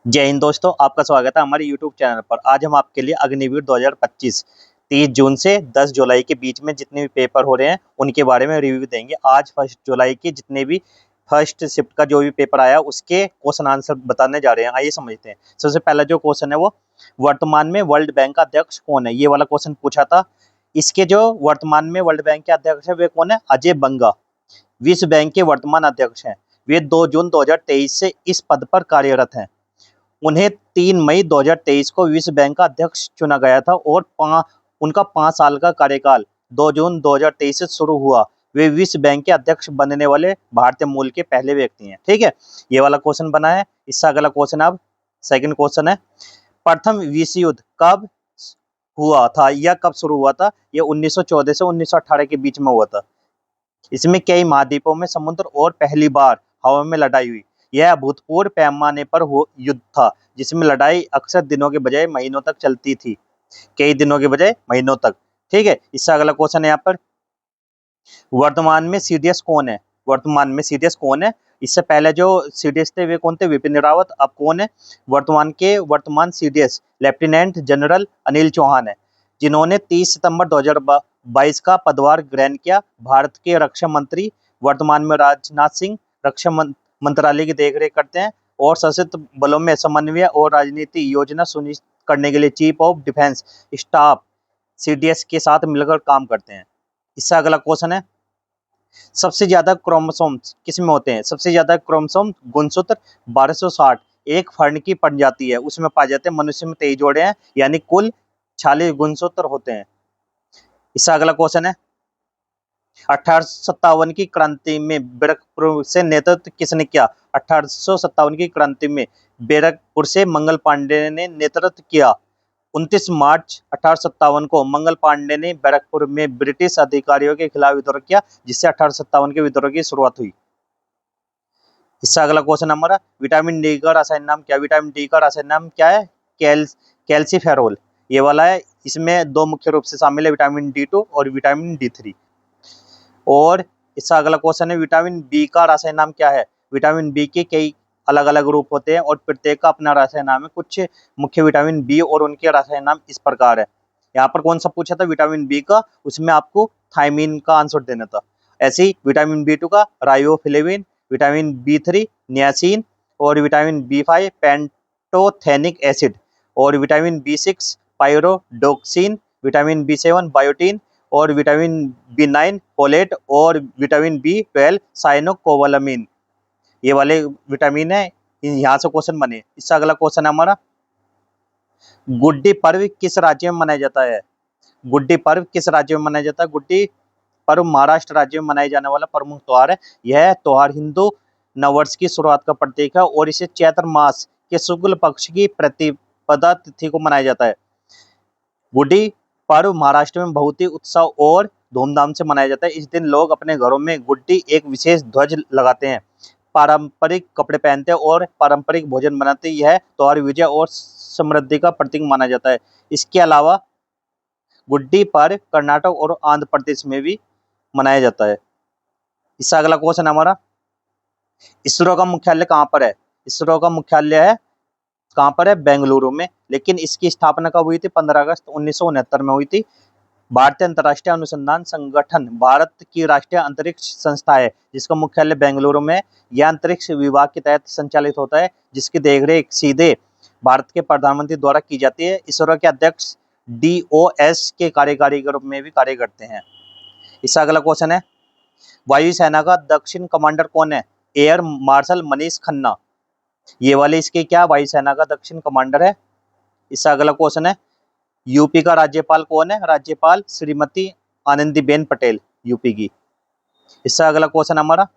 जय हिंद दोस्तों, आपका स्वागत है हमारे YouTube चैनल पर। आज हम आपके लिए अग्निवीर 2025 30 जून से 10 जुलाई के बीच में जितने भी पेपर हो रहे हैं उनके बारे में रिव्यू देंगे। आज 1 जुलाई के जितने भी फर्स्ट शिफ्ट का जो भी पेपर आया उसके क्वेश्चन आंसर बताने जा रहे हैं। आइए समझते हैं। सबसे पहला जो क्वेश्चन है वो वर्तमान में वर्ल्ड बैंक का अध्यक्ष कौन है, ये वाला क्वेश्चन पूछा था। इसके जो वर्तमान में वर्ल्ड बैंक के अध्यक्ष है वे कौन है? अजय बंगा विश्व बैंक के वर्तमान अध्यक्ष हैं। वे 2 जून 2023 से इस पद पर कार्यरत हैं। उन्हें 3 मई 2023 को विश्व बैंक का अध्यक्ष चुना गया था और उनका 5 साल का कार्यकाल 2 जून 2023 से शुरू हुआ। वे विश्व बैंक के अध्यक्ष बनने वाले भारतीय मूल के पहले व्यक्ति हैं। ठीक है, ये वाला क्वेश्चन बना है। इससे अगला क्वेश्चन अब सेकंड क्वेश्चन है, प्रथम विश्व युद्ध कब हुआ था या कब शुरू हुआ था? ये 1914 से 1918 के बीच में हुआ था। इसमें कई महाद्वीपों में समुद्र और पहली बार हवा में लड़ाई हुई। यह अभूतपूर्व पैमाने पर युद्ध था जिसमें लड़ाई अक्सर दिनों के बजाय महीनों तक चलती थी, कई दिनों के बजाय महीनों तक। ठीक है, इससे अगला क्वेश्चन है यहाँ पर, वर्तमान में सीडीएस कौन है? वर्तमान में सीडीएस कौन है? इससे पहले जो सीडीएस थे वे कौन थे? विपिन रावत। अब कौन है वर्तमान CDS? Lieutenant general Anil Chauhan है, जिन्होंने 30 सितंबर 2022 का पदभार ग्रहण किया। भारत के रक्षा मंत्री वर्तमान में राजनाथ सिंह रक्षा मंत्रालय की देखरेख करते हैं और सशस्त्र बलों में समन्वय और राजनीति योजना सुनिश्चित करने के लिए chief of defence staff CDS के साथ मिलकर काम करते हैं। इससे अगला क्वेश्चन है, सबसे ज्यादा क्रोमोसोम्स किसमें होते हैं? सबसे ज्यादा क्रोमोसोम गुणसूत्र 1260 एक फर्ण की प्रजाति है, उसमें पाए जाते हैं। मनुष्य में 23 जोड़े हैं, यानी कुल 46 गुणसूत्र होते हैं। इससे अगला क्वेश्चन है, 1857 की क्रांति में बैरकपुर से नेतृत्व किसने किया? 1857 की क्रांति में बैरकपुर से मंगल पांडे ने नेतृत्व किया। 29 मार्च 1857 को मंगल पांडे ने बैरकपुर में ब्रिटिश अधिकारियों के खिलाफ विद्रोह किया, जिससे 1857 के विद्रोह की शुरुआत हुई। इससे अगला क्वेश्चन हमारा, विटामिन डी का रासायनिक नाम क्या? विटामिन डी का रासायनिक नाम क्या है? कैल्सीफेरोल, ये वाला है। इसमें दो मुख्य रूप से शामिल है, विटामिन D2 और विटामिन D3। और इसका अगला क्वेश्चन है, विटामिन बी का रासायनिक नाम क्या है? विटामिन बी के कई अलग अलग रूप होते हैं और प्रत्येक का अपना रासायनिक नाम है। कुछ मुख्य विटामिन बी और उनके रासायनिक नाम इस प्रकार है। यहाँ पर कौन सा पूछा था विटामिन बी का? उसमें आपको थायमीन का आंसर देना था। ऐसे ही विटामिन B2 का राइबोफ्लेविन, विटामिन B3 नियासिन और विटामिन B5 पेंटोथेनिक एसिड और vitamin B6 पायरोडोक्सिन, vitamin B7 biotin और विटामिन B9 फोलेट और विटामिन B12 साइनोकोबालामिन, ये वाले विटामिन है। यहाँ से क्वेश्चन बने। इससे अगला क्वेश्चन है हमारा, गुड्डी पर्व किस राज्य में मनाया जाता है? गुड्डी पर्व किस राज्य में मनाया जाता है? गुड्डी पर्व महाराष्ट्र राज्य में मनाया जाने वाला प्रमुख त्योहार है। यह त्योहार हिंदू नववर्ष की शुरुआत का प्रतीक है और इसे चैत्र मास के शुक्ल पक्ष की प्रतिपदा तिथि को मनाया जाता है। गुड्डी पर्व महाराष्ट्र में बहुत ही उत्साह और धूमधाम से मनाया जाता है। इस दिन लोग अपने घरों में गुड्डी एक विशेष ध्वज लगाते हैं, पारंपरिक कपड़े पहनते हैं और पारंपरिक भोजन बनाते हैं। यह त्योहार विजय और समृद्धि का प्रतीक माना जाता है। इसके अलावा गुड्डी पर्व कर्नाटक और आंध्र प्रदेश में भी मनाया जाता है। इससे अगला क्वेश्चन हमारा, इसरो का मुख्यालय कहाँ पर है? इसरो का मुख्यालय है कहाँ पर है? बेंगलुरु में। लेकिन इसकी स्थापना कब हुई थी? 15 अगस्त 1969 में हुई थी। भारतीय अंतर्राष्ट्रीय अनुसंधान संगठन भारत की राष्ट्रीय अंतरिक्ष संस्था है जिसका मुख्यालय बेंगलुरु में। यह अंतरिक्ष विभाग के तहत संचालित होता है, जिसकी देखरेख सीधे भारत के प्रधानमंत्री द्वारा की जाती है। इसरो के अध्यक्ष DOS के कार्यकारी के रूप में भी कार्य करते हैं। इसका अगला क्वेश्चन है, वायुसेना का दक्षिण कमांडर कौन है? एयर मार्शल मनीष खन्ना, ये वाले इसके क्या वायुसेना का दक्षिण कमांडर है। इसका अगला क्वेश्चन है, यूपी का राज्यपाल कौन है? राज्यपाल श्रीमती आनंदीबेन पटेल, यूपी की। इसका अगला क्वेश्चन हमारा,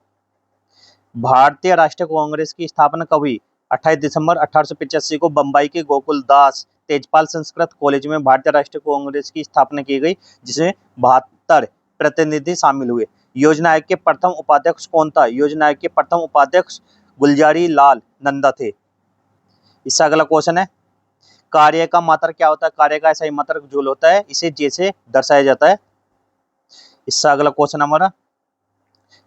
भारतीय राष्ट्रीय कांग्रेस की स्थापना कब हुई? 28 दिसंबर 1885 को बम्बई के गोकुल दास तेजपाल संस्कृत कॉलेज में भारतीय राष्ट्रीय कांग्रेस की स्थापना की गई, जिसमें 72 प्रतिनिधि शामिल हुए। योजना आयोग के प्रथम उपाध्यक्ष कौन था? योजना आयोग के प्रथम उपाध्यक्ष गुलजारी लाल नंदा थे। इसका अगला क्वेश्चन है, कार्य का मात्रक क्या होता है? कार्य का ऐसा ही मात्रक जूल होता है, इसे जैसे दर्शाया जाता है। इसका अगला क्वेश्चन हमारा,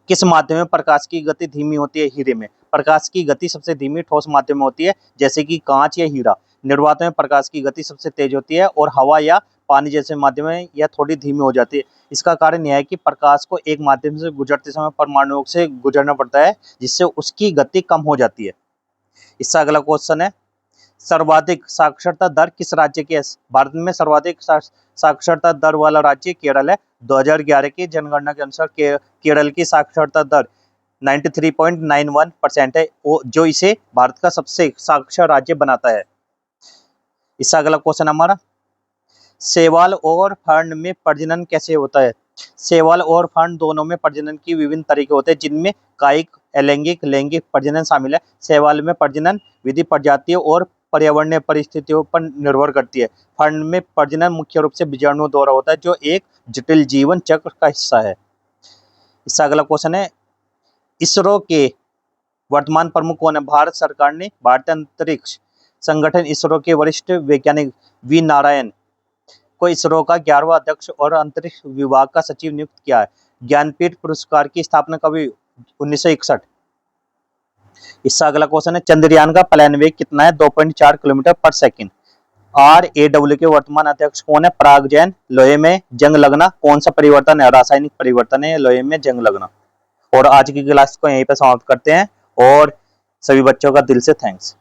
किस माध्यम में प्रकाश की गति धीमी होती है? हीरे में प्रकाश की गति सबसे धीमी ठोस माध्यम में होती है, जैसे कि कांच या हीरा। निर्वात में प्रकाश की गति सबसे तेज होती है और हवा या पानी जैसे माध्यम में यह थोड़ी धीमी हो जाती है। इसका कारण यह है कि प्रकाश को एक माध्यम से गुजरते समय परमाणुओं से गुजरना पड़ता है, जिससे उसकी गति कम हो जाती है। इसका अगला क्वेश्चन है, सर्वाधिक साक्षरता दर किस राज्य की है? भारत में सर्वाधिक साक्षरता दर वाला राज्य केरल है। 2011 की जनगणना के अनुसार केरल की साक्षरता दर 93.91% है, जो इसे भारत का सबसे साक्षर राज्य बनाता है। इसका अगला क्वेश्चन हमारा, शैवाल और फर्न में प्रजनन कैसे होता है? शैवाल और फर्न दोनों में प्रजनन की विभिन्न तरीके होते हैं, जिनमें कायिक, अलैंगिक, लैंगिक प्रजनन शामिल है। शैवाल में प्रजनन विधि प्रजातियों और पर्यावरणीय परिस्थितियों पर निर्भर करती है। फर्न में प्रजनन मुख्य रूप से बीजाणुओं द्वारा होता है, जो एक जटिल जीवन चक्र का हिस्सा है। इसका अगला क्वेश्चन है, इसरो के वर्तमान प्रमुख कौन है? भारत सरकार ने भारतीय अंतरिक्ष संगठन इसरो के वरिष्ठ वैज्ञानिक वी नारायण को इसरो का 11वां अध्यक्ष और अंतरिक्ष विभाग का सचिव नियुक्त किया है। ज्ञानपीठ पुरस्कार की स्थापना कब हुई? 1961। इसका अगला क्वेश्चन है, चंद्रयान का प्लान वेग कितना है? 2.4 किलोमीटर पर सेकंड। RAW के वर्तमान अध्यक्ष कौन है? पराग जैन। लोहे में जंग लगना कौन सा परिवर्तन है? रासायनिक परिवर्तन है लोहे में जंग लगना। और आज की क्लास को यहीं पे समाप्त करते हैं और सभी बच्चों का दिल से थैंक्स।